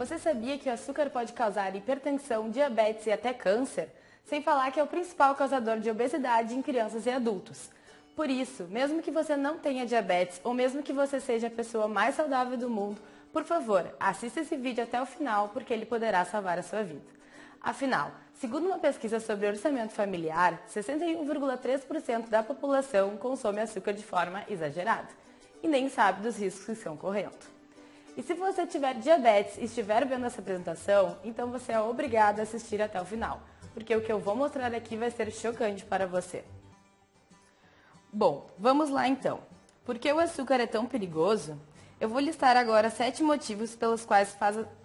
Você sabia que o açúcar pode causar hipertensão, diabetes e até câncer? Sem falar que é o principal causador de obesidade em crianças e adultos. Por isso, mesmo que você não tenha diabetes ou mesmo que você seja a pessoa mais saudável do mundo, por favor, assista esse vídeo até o final porque ele poderá salvar a sua vida. Afinal, segundo uma pesquisa sobre orçamento familiar, 61,3% da população consome açúcar de forma exagerada e nem sabe dos riscos que estão correndo. E se você tiver diabetes e estiver vendo essa apresentação, então você é obrigado a assistir até o final, porque o que eu vou mostrar aqui vai ser chocante para você. Bom, vamos lá então. Por que o açúcar é tão perigoso? Eu vou listar agora 7 motivos pelos quais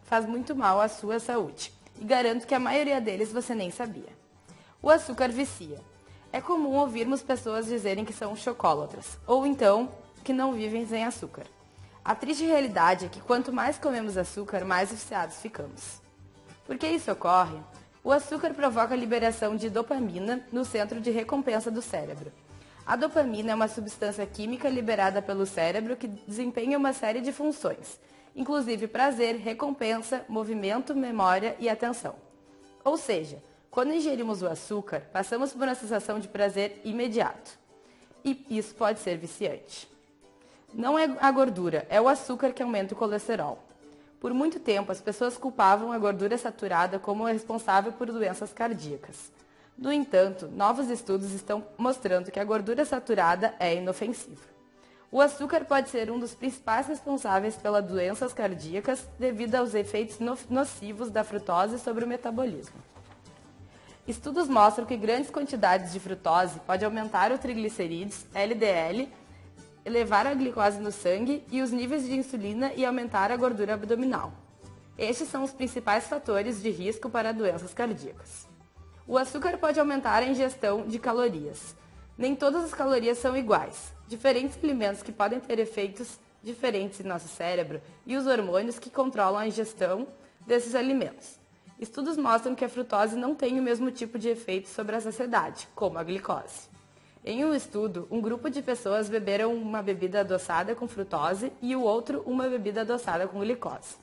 faz muito mal à sua saúde, e garanto que a maioria deles você nem sabia. O açúcar vicia. É comum ouvirmos pessoas dizerem que são chocólatras, ou então que não vivem sem açúcar. A triste realidade é que quanto mais comemos açúcar, mais viciados ficamos. Por que isso ocorre? O açúcar provoca a liberação de dopamina no centro de recompensa do cérebro. A dopamina é uma substância química liberada pelo cérebro que desempenha uma série de funções, inclusive prazer, recompensa, movimento, memória e atenção. Ou seja, quando ingerimos o açúcar, passamos por uma sensação de prazer imediato. E isso pode ser viciante. Não é a gordura, é o açúcar que aumenta o colesterol. Por muito tempo, as pessoas culpavam a gordura saturada como responsável por doenças cardíacas. No entanto, novos estudos estão mostrando que a gordura saturada é inofensiva. O açúcar pode ser um dos principais responsáveis pelas doenças cardíacas devido aos efeitos nocivos da frutose sobre o metabolismo. Estudos mostram que grandes quantidades de frutose podem aumentar o triglicerídeos, LDL, elevar a glicose no sangue e os níveis de insulina e aumentar a gordura abdominal. Estes são os principais fatores de risco para doenças cardíacas. O açúcar pode aumentar a ingestão de calorias. Nem todas as calorias são iguais. Diferentes alimentos que podem ter efeitos diferentes em nosso cérebro e os hormônios que controlam a ingestão desses alimentos. Estudos mostram que a frutose não tem o mesmo tipo de efeito sobre a saciedade, como a glicose. Em um estudo, um grupo de pessoas beberam uma bebida adoçada com frutose e o outro uma bebida adoçada com glicose.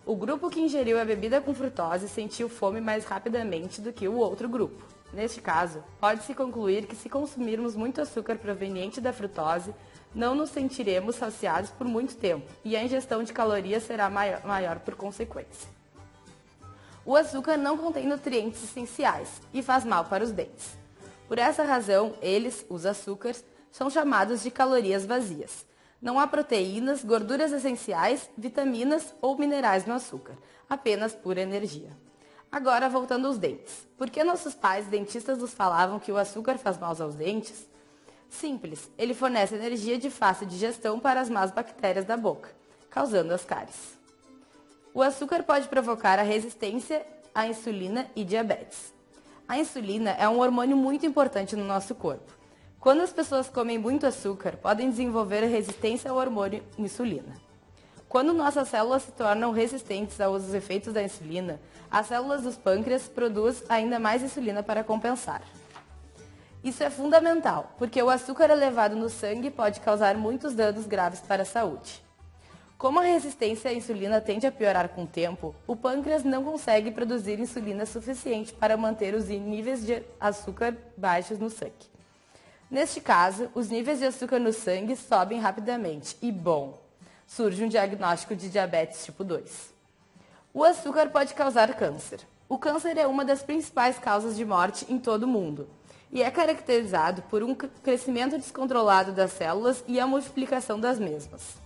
O grupo que ingeriu a bebida com frutose sentiu fome mais rapidamente do que o outro grupo. Neste caso, pode-se concluir que se consumirmos muito açúcar proveniente da frutose, não nos sentiremos saciados por muito tempo e a ingestão de calorias será maior por consequência. O açúcar não contém nutrientes essenciais e faz mal para os dentes. Por essa razão, os açúcares, são chamados de calorias vazias. Não há proteínas, gorduras essenciais, vitaminas ou minerais no açúcar, apenas pura energia. Agora, voltando aos dentes. Por que nossos pais dentistas nos falavam que o açúcar faz mal aos dentes? Simples, ele fornece energia de fácil digestão para as más bactérias da boca, causando as cáries. O açúcar pode provocar a resistência à insulina e diabetes. A insulina é um hormônio muito importante no nosso corpo. Quando as pessoas comem muito açúcar, podem desenvolver resistência ao hormônio insulina. Quando nossas células se tornam resistentes aos efeitos da insulina, as células dos pâncreas produzem ainda mais insulina para compensar. Isso é fundamental, porque o açúcar elevado no sangue pode causar muitos danos graves para a saúde. Como a resistência à insulina tende a piorar com o tempo, o pâncreas não consegue produzir insulina suficiente para manter os níveis de açúcar baixos no sangue. Neste caso, os níveis de açúcar no sangue sobem rapidamente e, surge um diagnóstico de diabetes tipo 2. O açúcar pode causar câncer. O câncer é uma das principais causas de morte em todo o mundo e é caracterizado por um crescimento descontrolado das células e a multiplicação das mesmas.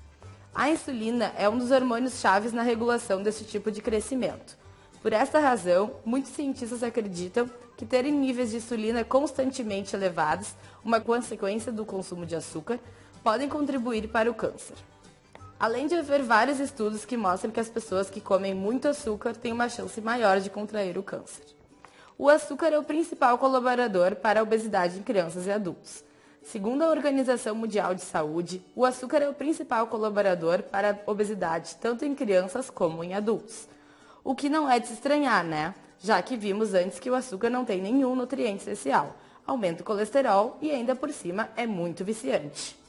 A insulina é um dos hormônios chaves na regulação desse tipo de crescimento. Por esta razão, muitos cientistas acreditam que terem níveis de insulina constantemente elevados, uma consequência do consumo de açúcar, podem contribuir para o câncer. Além de haver vários estudos que mostram que as pessoas que comem muito açúcar têm uma chance maior de contrair o câncer. O açúcar é o principal colaborador para a obesidade em crianças e adultos. Segundo a Organização Mundial de Saúde, o açúcar é o principal colaborador para a obesidade, tanto em crianças como em adultos. O que não é de se estranhar, né? Já que vimos antes que o açúcar não tem nenhum nutriente essencial, aumenta o colesterol e ainda por cima é muito viciante.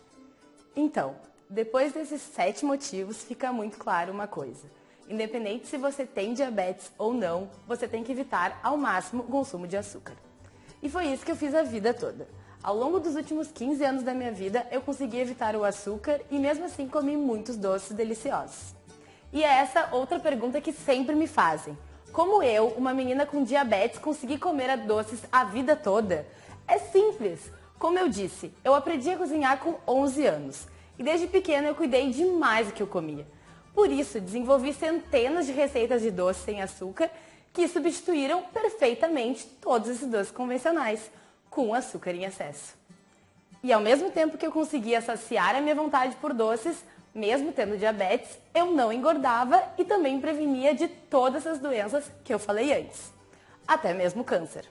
Então, depois desses 7 motivos, fica muito claro uma coisa. Independente se você tem diabetes ou não, você tem que evitar ao máximo o consumo de açúcar. E foi isso que eu fiz a vida toda. Ao longo dos últimos 15 anos da minha vida, eu consegui evitar o açúcar e mesmo assim comi muitos doces deliciosos. E é essa outra pergunta que sempre me fazem. Como eu, uma menina com diabetes, consegui comer doces a vida toda? É simples. Como eu disse, eu aprendi a cozinhar com 11 anos. E desde pequena eu cuidei demais do que eu comia. Por isso, desenvolvi centenas de receitas de doces sem açúcar que substituíram perfeitamente todos esses doces convencionais, com açúcar em excesso. E ao mesmo tempo que eu conseguia saciar a minha vontade por doces, mesmo tendo diabetes, eu não engordava e também prevenia de todas as doenças que eu falei antes, até mesmo câncer.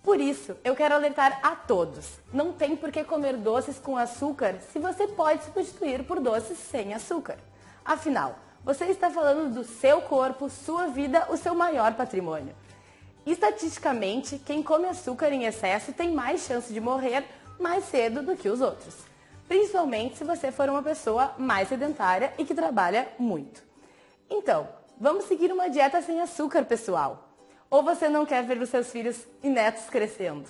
Por isso, eu quero alertar a todos, não tem por que comer doces com açúcar se você pode substituir por doces sem açúcar. Afinal, você está falando do seu corpo, sua vida, o seu maior patrimônio. Estatisticamente, quem come açúcar em excesso tem mais chance de morrer mais cedo do que os outros. Principalmente se você for uma pessoa mais sedentária e que trabalha muito. Então, vamos seguir uma dieta sem açúcar, pessoal. Ou você não quer ver os seus filhos e netos crescendo?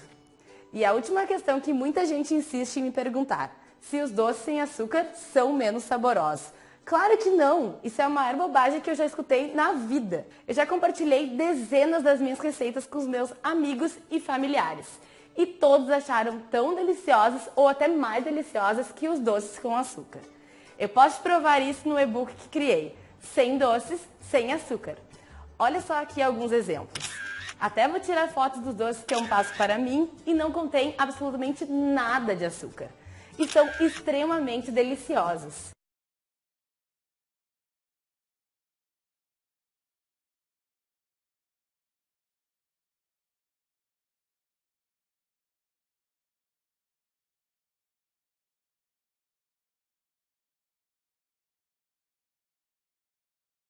E a última questão que muita gente insiste em me perguntar, se os doces sem açúcar são menos saborosos. Claro que não! Isso é a maior bobagem que eu já escutei na vida. Eu já compartilhei dezenas das minhas receitas com os meus amigos e familiares. E todos acharam tão deliciosas ou até mais deliciosas que os doces com açúcar. Eu posso provar isso no e-book que criei, Sem Doces, Sem Açúcar. Olha só aqui alguns exemplos. Até vou tirar fotos dos doces que eu passo para mim e não contém absolutamente nada de açúcar. E são extremamente deliciosos.